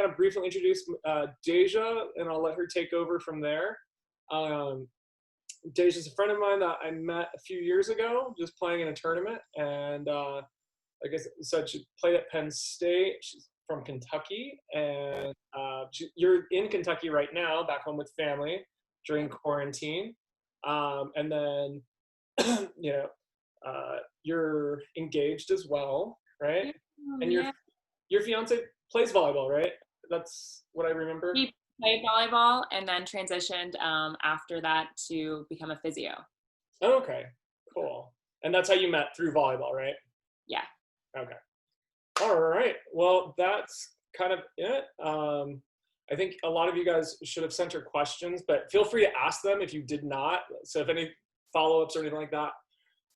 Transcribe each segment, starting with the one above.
kind of briefly introduce Deja, and I'll let her take over from there. Deja's a friend of mine that I met a few years ago, just playing in a tournament. And like I said, she played at Penn State. She's from Kentucky, and you're in Kentucky right now, back home with family during quarantine. And then, you know, you're engaged as well, right? And your fiance plays volleyball, right? That's what I remember. He played volleyball and then transitioned after that to become a physio. Oh, okay, cool. And that's how you met, through volleyball, right? Yeah. Okay. All right. Well, that's kind of it. I think a lot of you guys should have sent her questions, but feel free to ask them if you did not. So if any follow-ups or anything like that.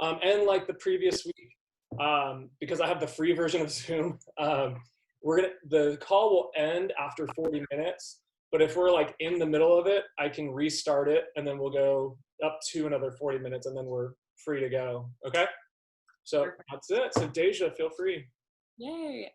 And like the previous week, because I have the free version of Zoom, the call will end after 40 minutes. But if we're like in the middle of it, I can restart it, and then we'll go up to another 40 minutes, and then we're free to go. Okay? So that's it. So Deja, feel free. Yay.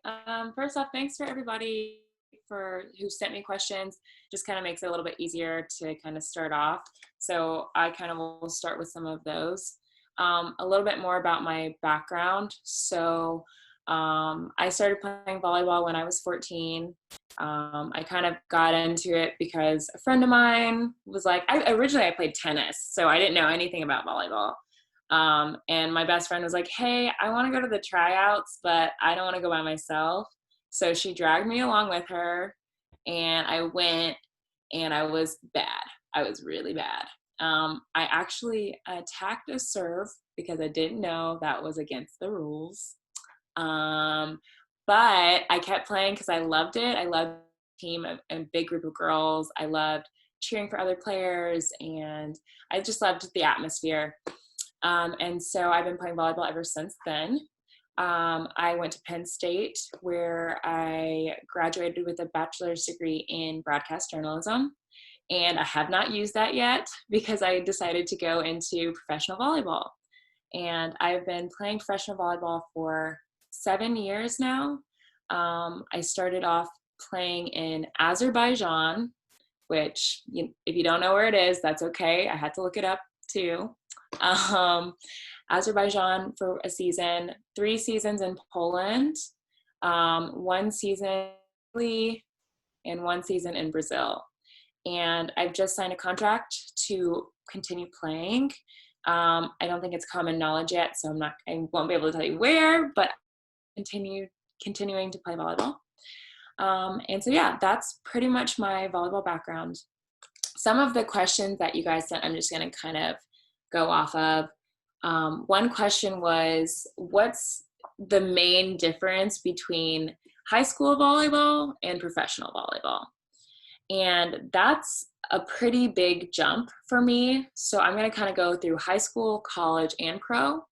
First off, thanks for everybody who sent me questions. Just kind of makes it a little bit easier to kind of start off. So I kind of will start with some of those. A little bit more about my background. So I started playing volleyball when I was 14. I kind of got into it because a friend of mine was like, originally I played tennis, so I didn't know anything about volleyball. And my best friend was like, hey, I want to go to the tryouts, but I don't want to go by myself. So she dragged me along with her, and I went, and I was bad. I was really bad. I actually attacked a serve because I didn't know that was against the rules. But I kept playing because I loved it. I loved the team, a big group of girls. I loved cheering for other players, and I just loved the atmosphere. And so I've been playing volleyball ever since then. I went to Penn State, where I graduated with a bachelor's degree in broadcast journalism. And I have not used that yet because I decided to go into professional volleyball. And I've been playing professional volleyball for 7 years now. I started off playing in Azerbaijan, which, if you don't know where it is, that's okay. I had to look it up too. Azerbaijan for a season, 3 seasons in Poland, 1 season in Italy, and 1 season in Brazil. And I've just signed a contract to continue playing. I don't think it's common knowledge yet, so I won't be able to tell you where, but continuing to play volleyball. And so yeah, that's pretty much my volleyball background. Some of the questions that you guys sent, I'm just going to kind of go off of. One question was, what's the main difference between high school volleyball and professional volleyball? And that's a pretty big jump for me. So I'm going to kind of go through high school, college, and pro.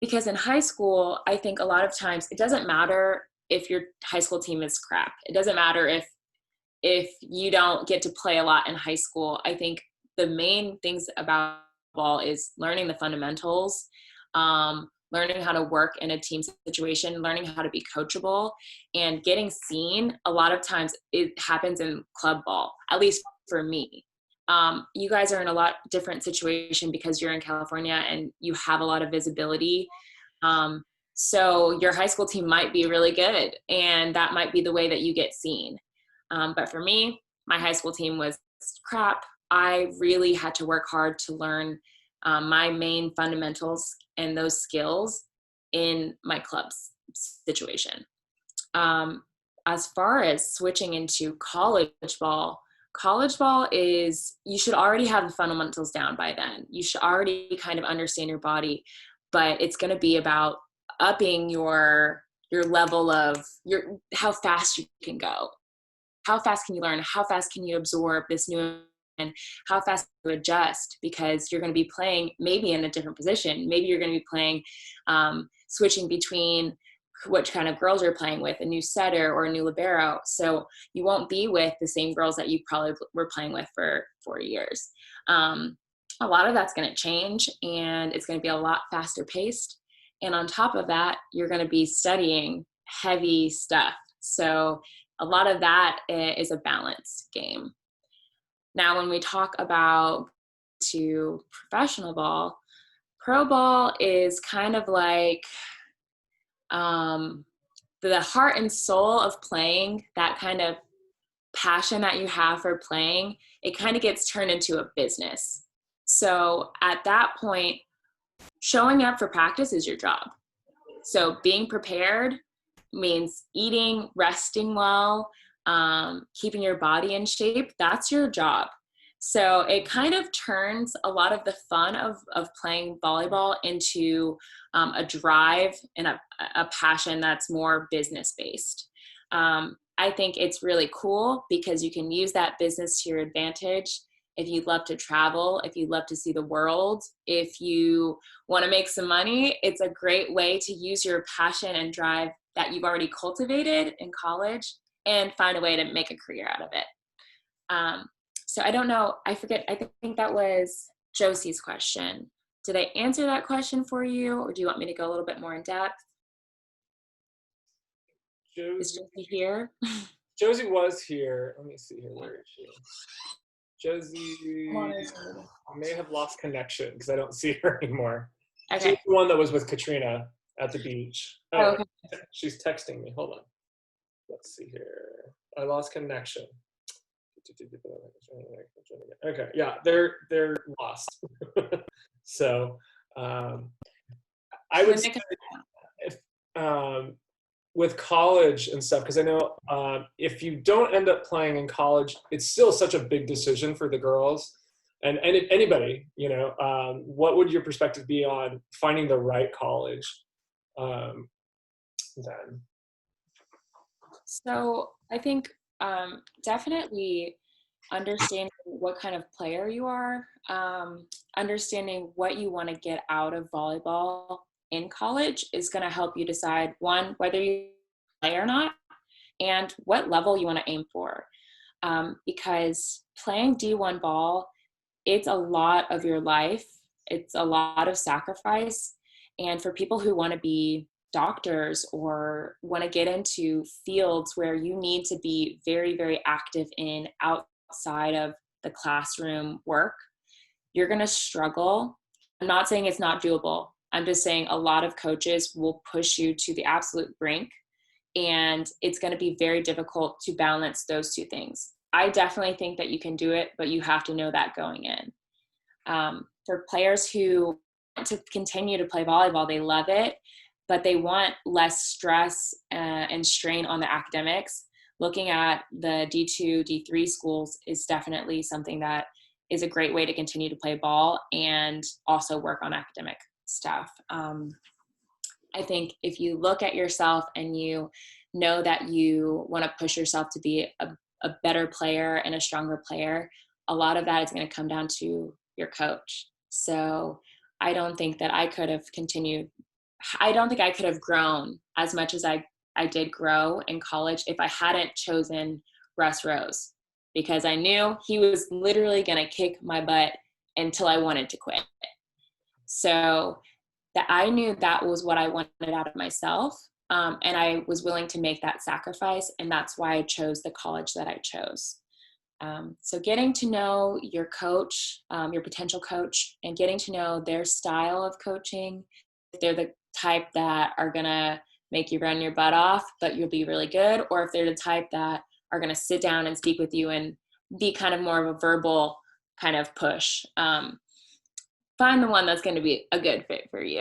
Because in high school, I think a lot of times it doesn't matter if your high school team is crap. It doesn't matter if you don't get to play a lot in high school. I think the main things about ball is learning the fundamentals, learning how to work in a team situation, learning how to be coachable, and getting seen. A lot of times it happens in club ball, at least for me. You guys are in a lot different situation because you're in California and you have a lot of visibility. So your high school team might be really good, and that might be the way that you get seen. But for me, my high school team was crap. I really had to work hard to learn my main fundamentals and those skills in my club's situation. As far as switching into college ball is, you should already have the fundamentals down by then. You should already kind of understand your body, but it's going to be about upping your level of how fast you can go. How fast can you learn? How fast can you absorb this new, and how fast can you adjust? Because you're going to be playing maybe in a different position. Maybe you're going to be playing, switching between which kind of girls you're playing with, a new setter or a new libero. So you won't be with the same girls that you probably were playing with for 4 years. A lot of that's going to change, and it's going to be a lot faster paced. And on top of that, you're going to be studying heavy stuff. So a lot of that is a balance game. Now, when we talk about to professional ball, pro ball is kind of like the heart and soul of playing, that kind of passion that you have for playing, it kind of gets turned into a business. So at that point, showing up for practice is your job. So being prepared means eating, resting well, keeping your body in shape. That's your job. So it kind of turns a lot of the fun of playing volleyball into a drive and a passion that's more business-based. I think it's really cool because you can use that business to your advantage. If you'd love to travel, if you'd love to see the world, if you want to make some money, it's a great way to use your passion and drive that you've already cultivated in college and find a way to make a career out of it. So I don't know, I forget, I think that was Josie's question. Did I answer that question for you, or do you want me to go a little bit more in depth? Is Josie here? Josie was here. Let me see here. Where is she? Josie may have lost connection because I don't see her anymore. Okay. She's the one that was with Katrina at the beach. Oh, okay. She's texting me. Hold on. Let's see here. I lost connection. Okay, yeah, they're lost. So I would say if, with college and stuff, because I know if you don't end up playing in college, it's still such a big decision for the girls and anybody, you know. What would your perspective be on finding the right college then? So I think definitely understanding what kind of player you are, understanding what you want to get out of volleyball in college is going to help you decide, one, whether you play or not, and what level you want to aim for. Because playing D1 ball, it's a lot of your life. It's a lot of sacrifice. And for people who want to be doctors or want to get into fields where you need to be very, very active in outside of the classroom work, you're going to struggle. I'm not saying it's not doable. I'm just saying a lot of coaches will push you to the absolute brink, and it's going to be very difficult to balance those two things. I definitely think that you can do it, but you have to know that going in. For players who want to continue to play volleyball, they love it, but they want less stress and strain on the academics. Looking at the D2, D3 schools is definitely something that is a great way to continue to play ball and also work on academic stuff. I think if you look at yourself and you know that you want to push yourself to be a better player and a stronger player, a lot of that is going to come down to your coach. So I don't think that I could have continued. I don't think I could have grown as much as I did grow in college if I hadn't chosen Russ Rose, because I knew he was literally going to kick my butt until I wanted to quit. So that I knew that was what I wanted out of myself. And I was willing to make that sacrifice. And that's why I chose the college that I chose. So getting to know your coach, your potential coach, and getting to know their style of coaching, if they're the type that are going to make you run your butt off, but you'll be really good, or if they're the type that are going to sit down and speak with you and be kind of more of a verbal kind of push. Find the one that's going to be a good fit for you.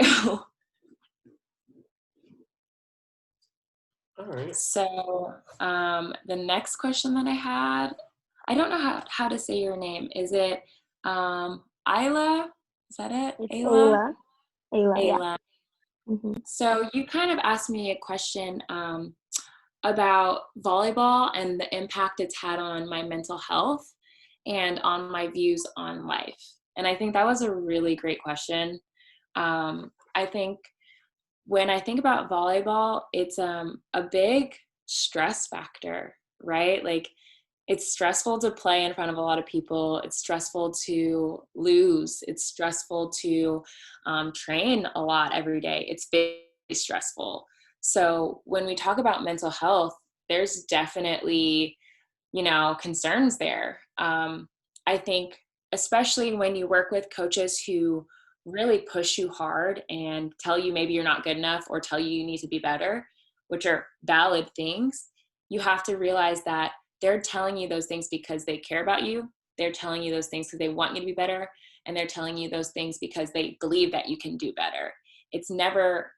All right. So the next question that I had, I don't know how to say your name. Is it Ayla? Is that it? It's Ayla? Ayla, Ayla. yeah. Mm-hmm. So you kind of asked me a question about volleyball and the impact it's had on my mental health and on my views on life. And I think that was a really great question. I think when I think about volleyball, it's a big stress factor, right? Like, it's stressful to play in front of a lot of people. It's stressful to lose. It's stressful to train a lot every day. It's very stressful. So when we talk about mental health, there's definitely, concerns there. I think especially when you work with coaches who really push you hard and tell you maybe you're not good enough or tell you need to be better, which are valid things, you have to realize that they're telling you those things because they care about you. They're telling you those things because they want you to be better. And they're telling you those things because they believe that you can do better.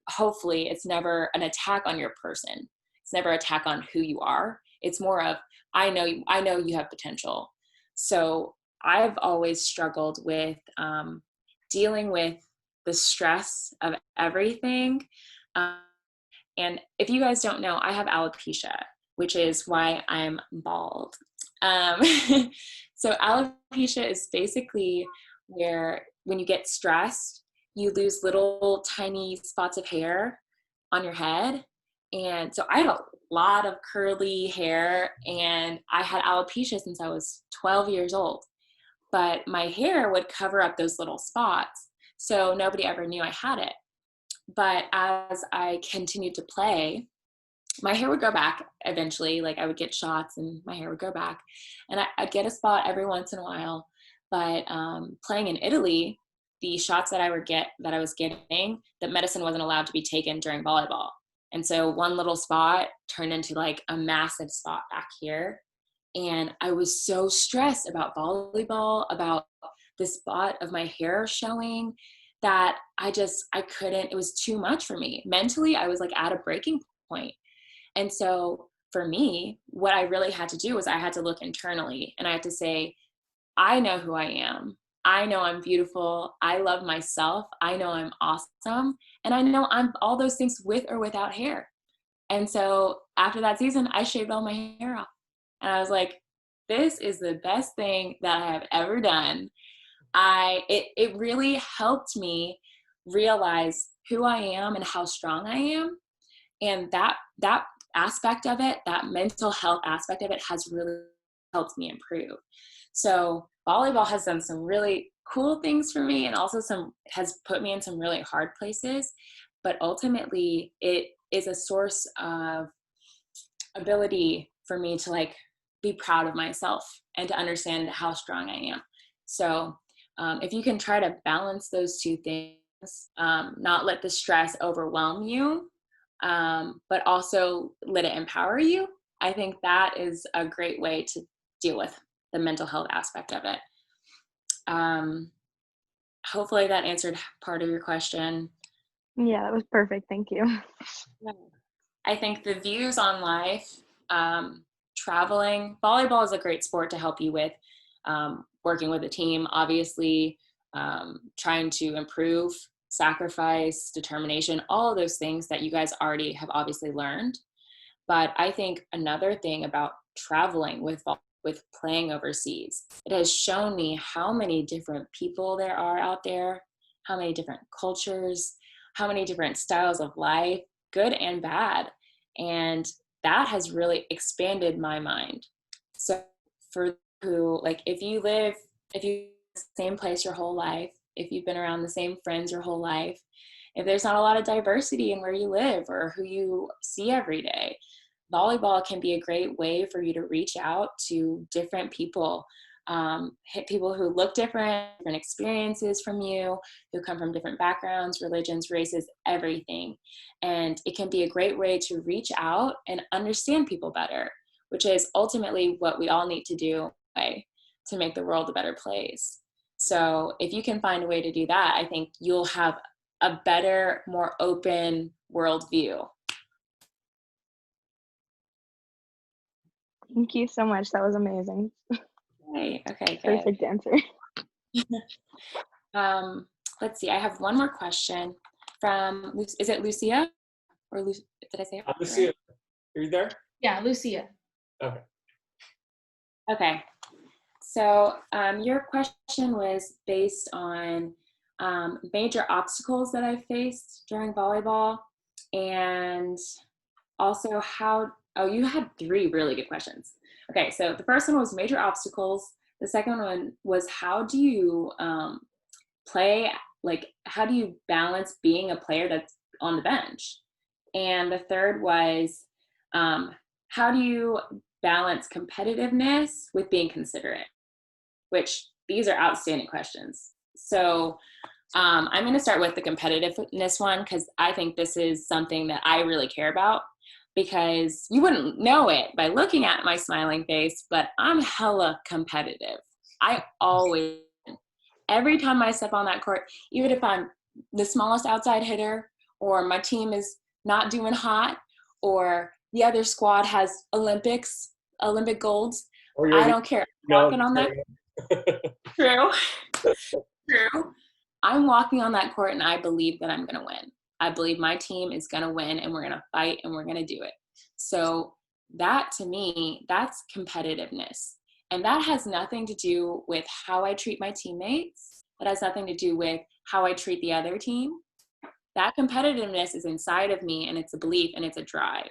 Hopefully, it's never an attack on your person. It's never an attack on who you are. It's more of, I know you have potential. So I've always struggled with dealing with the stress of everything. And if you guys don't know, I have alopecia, which is why I'm bald. So alopecia is basically where when you get stressed, you lose little tiny spots of hair on your head. And so I have a lot of curly hair, and I had alopecia since I was 12 years old. But my hair would cover up those little spots, so nobody ever knew I had it. But as I continued to play, my hair would go back eventually. Like, I would get shots and my hair would go back. And I'd get a spot every once in a while. But playing in Italy, the shots that I was getting, that medicine wasn't allowed to be taken during volleyball. And so one little spot turned into like a massive spot back here. And I was so stressed about volleyball, about the spot of my hair showing, that I couldn't, it was too much for me. Mentally, I was like at a breaking point. And so for me, what I really had to do was I had to look internally, and I had to say, I know who I am. I know I'm beautiful. I love myself. I know I'm awesome. And I know I'm all those things with or without hair. And so after that season, I shaved all my hair off. And I was like, this is the best thing that I have ever done. It really helped me realize who I am and how strong I am. And that aspect of it, that mental health aspect of it, has really helped me improve. So volleyball has done some really cool things for me, and also has put me in some really hard places. But ultimately, it is a source of ability for me to like be proud of myself and to understand how strong I am. So if you can try to balance those two things, not let the stress overwhelm you, but also let it empower you, I think that is a great way to deal with the mental health aspect of it. Hopefully that answered part of your question. Yeah, that was perfect. Thank you. I think the views on life, traveling, volleyball is a great sport to help you with working with a team, obviously, trying to improve, sacrifice, determination, all of those things that you guys already have obviously learned. But I think another thing about traveling with playing overseas, it has shown me how many different people there are out there, how many different cultures, how many different styles of life, good and bad. And that has really expanded my mind. So for who, like, if you live in the same place your whole life, if you've been around the same friends your whole life, if there's not a lot of diversity in where you live or who you see every day, volleyball can be a great way for you to reach out to different people, people who look different experiences from you, who come from different backgrounds, religions, races, everything. And it can be a great way to reach out and understand people better, which is ultimately what we all need to do to make the world a better place. So if you can find a way to do that, I think you'll have a better, more open worldview. Thank you so much. That was amazing. Okay, good. Perfect answer. Let's see. I have one more question from, is it Lucia? Or did I say it? Lucia, are you there? Yeah, Lucia. Okay. Okay. So your question was based on major obstacles that I faced during volleyball, and also you had 3 really good questions. Okay, so the first one was major obstacles. The second one was how do you play, like how do you balance being a player that's on the bench? And the third was how do you balance competitiveness with being considerate? Which these are outstanding questions. So I'm going to start with the competitiveness one because I think this is something that I really care about, because you wouldn't know it by looking at my smiling face, but I'm hella competitive. I always, every time I step on that court, even if I'm the smallest outside hitter or my team is not doing hot or the other squad has Olympic golds, I don't care. Walking on that true. True. I'm walking on that court and I believe that I'm going to win. I believe my team is going to win and we're going to fight and we're going to do it. So that, to me, that's competitiveness. And that has nothing to do with how I treat my teammates. That has nothing to do with how I treat the other team. That competitiveness is inside of me, and it's a belief and it's a drive.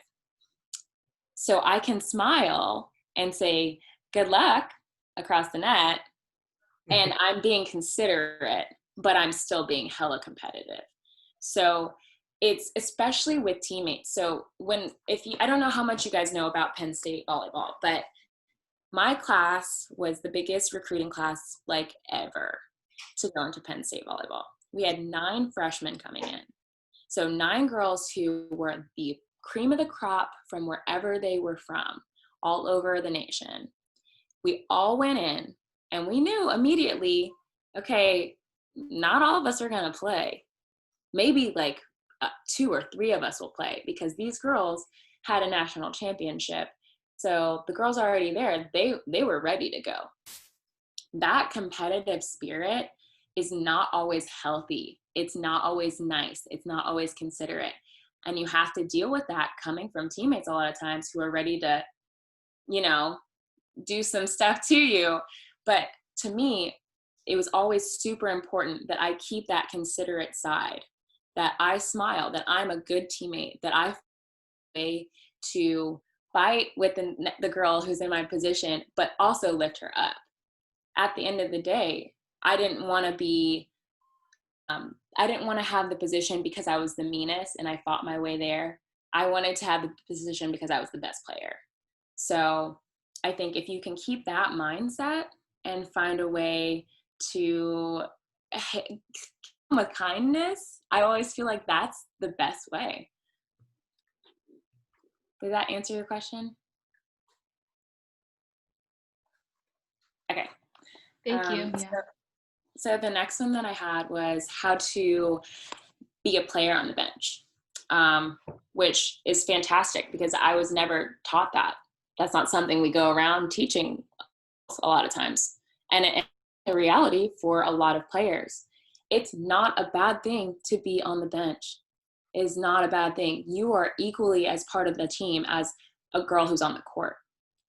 So I can smile and say, good luck across the net, and I'm being considerate, but I'm still being hella competitive. So it's especially with teammates. So I don't know how much you guys know about Penn State volleyball, but my class was the biggest recruiting class like ever to go into Penn State volleyball. We had 9 freshmen coming in. So 9 girls who were the cream of the crop from wherever they were from, all over the nation. We all went in and we knew immediately, okay, not all of us are going to play. Maybe like 2 or 3 of us will play, because these girls had a national championship. So the girls are already there. They were ready to go. That competitive spirit is not always healthy. It's not always nice. It's not always considerate. And you have to deal with that coming from teammates a lot of times who are ready to, do some stuff to you. But to me, it was always super important that I keep that considerate side, that I smile, that I'm a good teammate, that I find a way to fight with the girl who's in my position, but also lift her up. At the end of the day, I didn't want to have the position because I was the meanest and I fought my way there. I wanted to have the position because I was the best player. So I think if you can keep that mindset and find a way to with kindness, I always feel like that's the best way. Did that answer your question? Okay. Thank you. Yeah. So the next one that I had was how to be a player on the bench, which is fantastic because I was never taught that. That's not something we go around teaching a lot of times. And it's a reality for a lot of players. It's not a bad thing to be on the bench. It is not a bad thing. You are equally as part of the team as a girl who's on the court.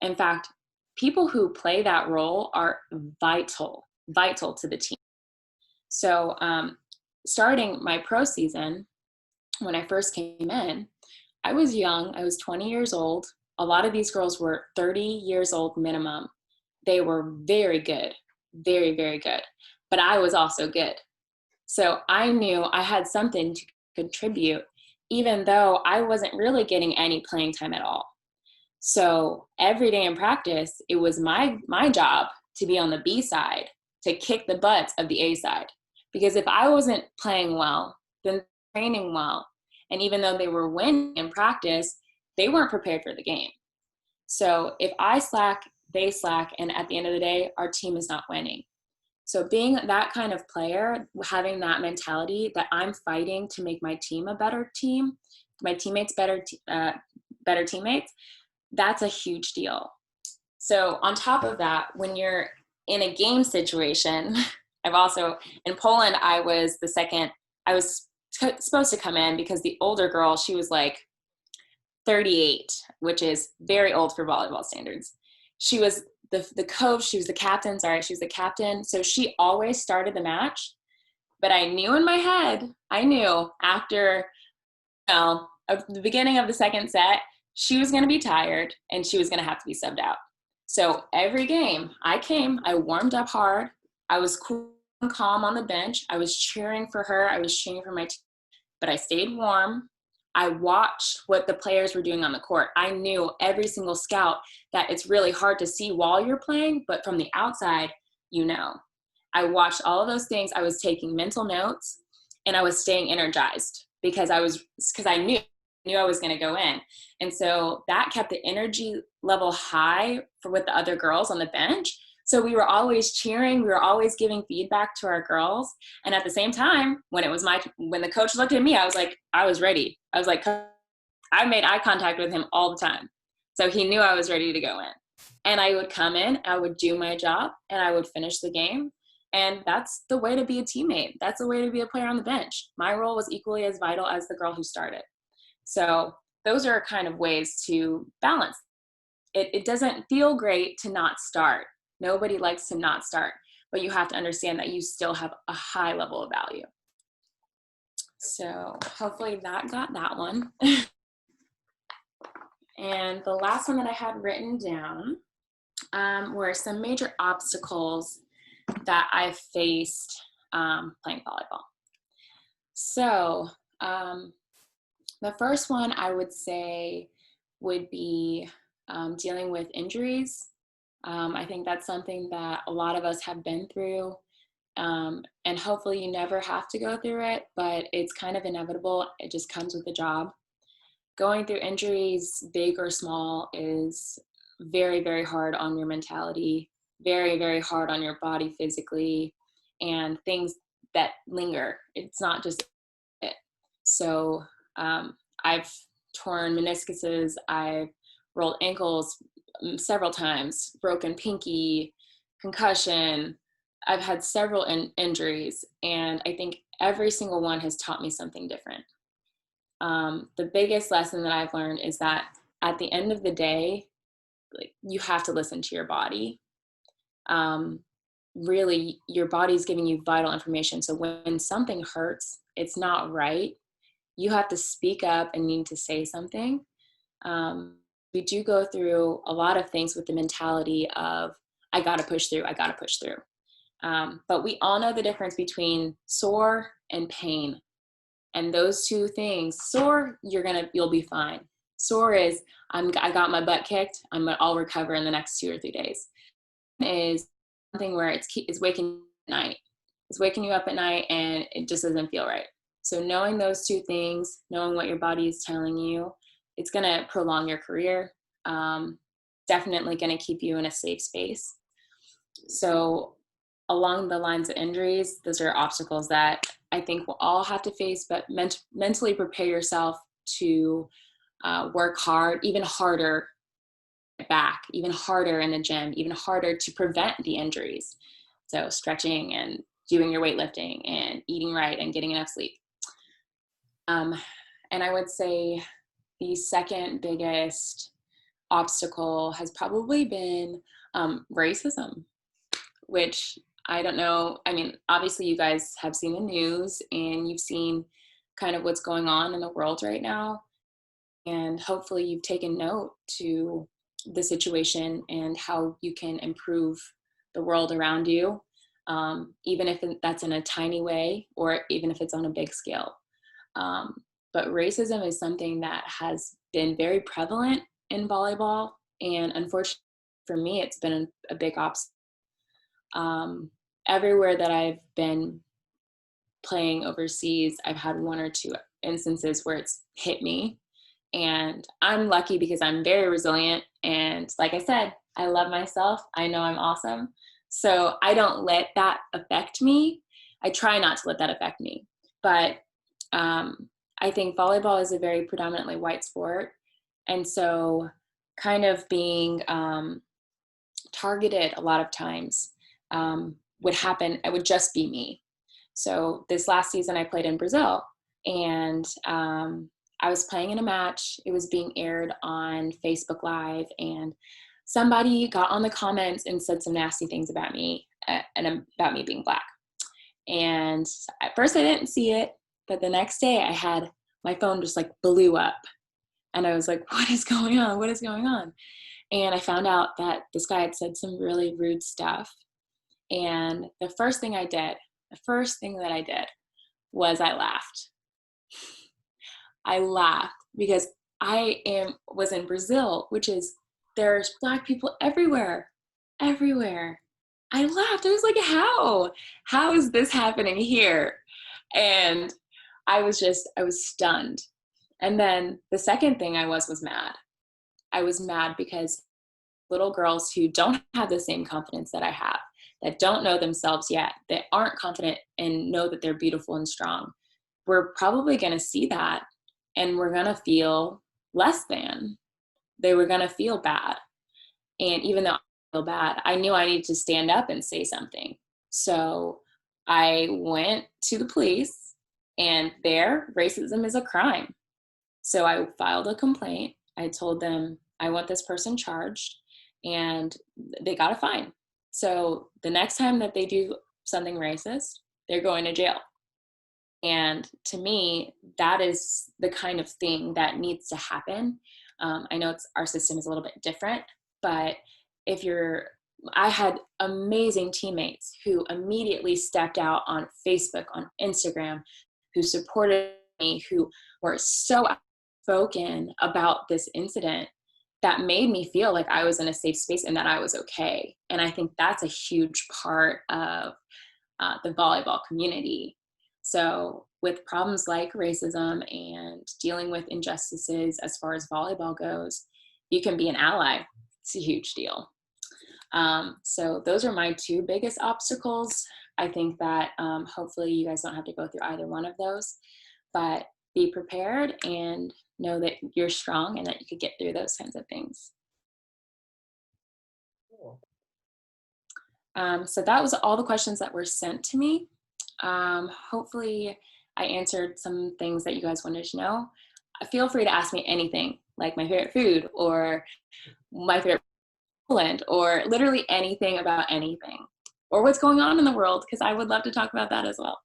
In fact, people who play that role are vital to the team. So starting my pro season, when I first came in, I was young. I was 20 years old. A lot of these girls were 30 years old minimum. They were very good, very, very good. But I was also good. So I knew I had something to contribute, even though I wasn't really getting any playing time at all. So every day in practice, it was my job to be on the B side, to kick the butts of the A side. Because if I wasn't playing well, then training well, and even though they were winning in practice, they weren't prepared for the game. So if I slack, they slack, and at the end of the day, our team is not winning. So being that kind of player, having that mentality that I'm fighting to make my team a better team, my teammates better teammates, that's a huge deal. So on top of that, when you're in a game situation, in Poland, I was supposed to come in because the older girl, she was like 38, which is very old for volleyball standards. She was the coach, she was the captain. So she always started the match. But I knew in my head, after the beginning of the second set, she was going to be tired and she was going to have to be subbed out. So every game I warmed up hard. I was cool and calm on the bench. I was cheering for her. I was cheering for my team, but I stayed warm. I watched what the players were doing on the court. I knew every single scout that it's really hard to see while you're playing, but from the outside, I watched all of those things. I was taking mental notes, and I was staying energized because I knew I was going to go in. And so that kept the energy level high with the other girls on the bench. So we were always cheering. We were always giving feedback to our girls. And at the same time, when the coach looked at me, I was ready. I was like, I made eye contact with him all the time. So he knew I was ready to go in. And I would come in, I would do my job, and I would finish the game. And that's the way to be a teammate. That's the way to be a player on the bench. My role was equally as vital as the girl who started. So those are kind of ways to balance. It doesn't feel great to not start. Nobody likes to not start, but you have to understand that you still have a high level of value. So hopefully that got that one. And the last one that I had written down were some major obstacles that I faced playing volleyball. So the first one I would say would be dealing with injuries. I think that's something that a lot of us have been through, and hopefully you never have to go through it, but it's kind of inevitable. It just comes with the job. Going through injuries, big or small, is very, very hard on your mentality, very, very hard on your body physically, and things that linger. It's not just it. So I've torn meniscuses, I've rolled ankles several times, broken pinky, concussion. I've had several injuries, and I think every single one has taught me something different. The biggest lesson that I've learned is that at the end of the day, you have to listen to your body. Really, your body's giving you vital information. So when something hurts, it's not right, you have to speak up and need to say something. We do go through a lot of things with the mentality of, I got to push through. But we all know the difference between sore and pain. And those two things, sore, you'll be fine. Sore is, I got my butt kicked, I'll recover in the next 2 or 3 days. Is something where it's waking you at night. It's waking you up at night and it just doesn't feel right. So knowing those two things, knowing what your body is telling you, it's going to prolong your career. Definitely going to keep you in a safe space. So along the lines of injuries, those are obstacles that I think we'll all have to face, but mentally prepare yourself to work hard, even harder back, even harder in the gym, even harder to prevent the injuries. So stretching and doing your weightlifting and eating right and getting enough sleep. And I would say the second biggest obstacle has probably been racism, which I don't know. I mean, obviously you guys have seen the news and you've seen kind of what's going on in the world right now. And hopefully you've taken note to the situation and how you can improve the world around you, even if that's in a tiny way or even if it's on a big scale. But racism is something that has been very prevalent in volleyball. And unfortunately for me, it's been a big obstacle. Everywhere that I've been playing overseas, I've had 1 or 2 instances where it's hit me. And I'm lucky because I'm very resilient. And like I said, I love myself. I know I'm awesome. So I don't let that affect me. I try not to let that affect me. But I think volleyball is a very predominantly white sport. And so kind of being targeted a lot of times would happen. It would just be me. So this last season I played in Brazil, and I was playing in a match. It was being aired on Facebook Live, and somebody got on the comments and said some nasty things about me and about me being Black. And at first I didn't see it, but the next day I had my phone just like blew up, and I was like, what is going on? What is going on? And I found out that this guy had said some really rude stuff. And the first thing that I did was I laughed. I laughed because was in Brazil, which is, there's Black people everywhere, everywhere. I laughed. I was like, how is this happening here? And I was stunned. And then the second thing I was mad. I was mad because little girls who don't have the same confidence that I have, that don't know themselves yet, that aren't confident and know that they're beautiful and strong, we're probably going to see that and we're going to feel less than. They were going to feel bad. And even though I feel bad, I knew I needed to stand up and say something. So I went to the police, and there, racism is a crime. So I filed a complaint. I told them I want this person charged, and they got a fine. So the next time that they do something racist, they're going to jail. And to me, that is the kind of thing that needs to happen. I know our system is a little bit different, but I had amazing teammates who immediately stepped out on Facebook, on Instagram, who supported me, who were so outspoken about this incident that made me feel like I was in a safe space and that I was okay. And I think that's a huge part of the volleyball community. So with problems like racism and dealing with injustices as far as volleyball goes, you can be an ally. It's a huge deal. So those are my two biggest obstacles. I think that hopefully you guys don't have to go through either one of those, but be prepared and know that you're strong and that you could get through those kinds of things. Cool. So that was all the questions that were sent to me. Hopefully I answered some things that you guys wanted to know. Feel free to ask me anything, like my favorite food or my favorite Poland, or literally anything about anything, or what's going on in the world, because I would love to talk about that as well.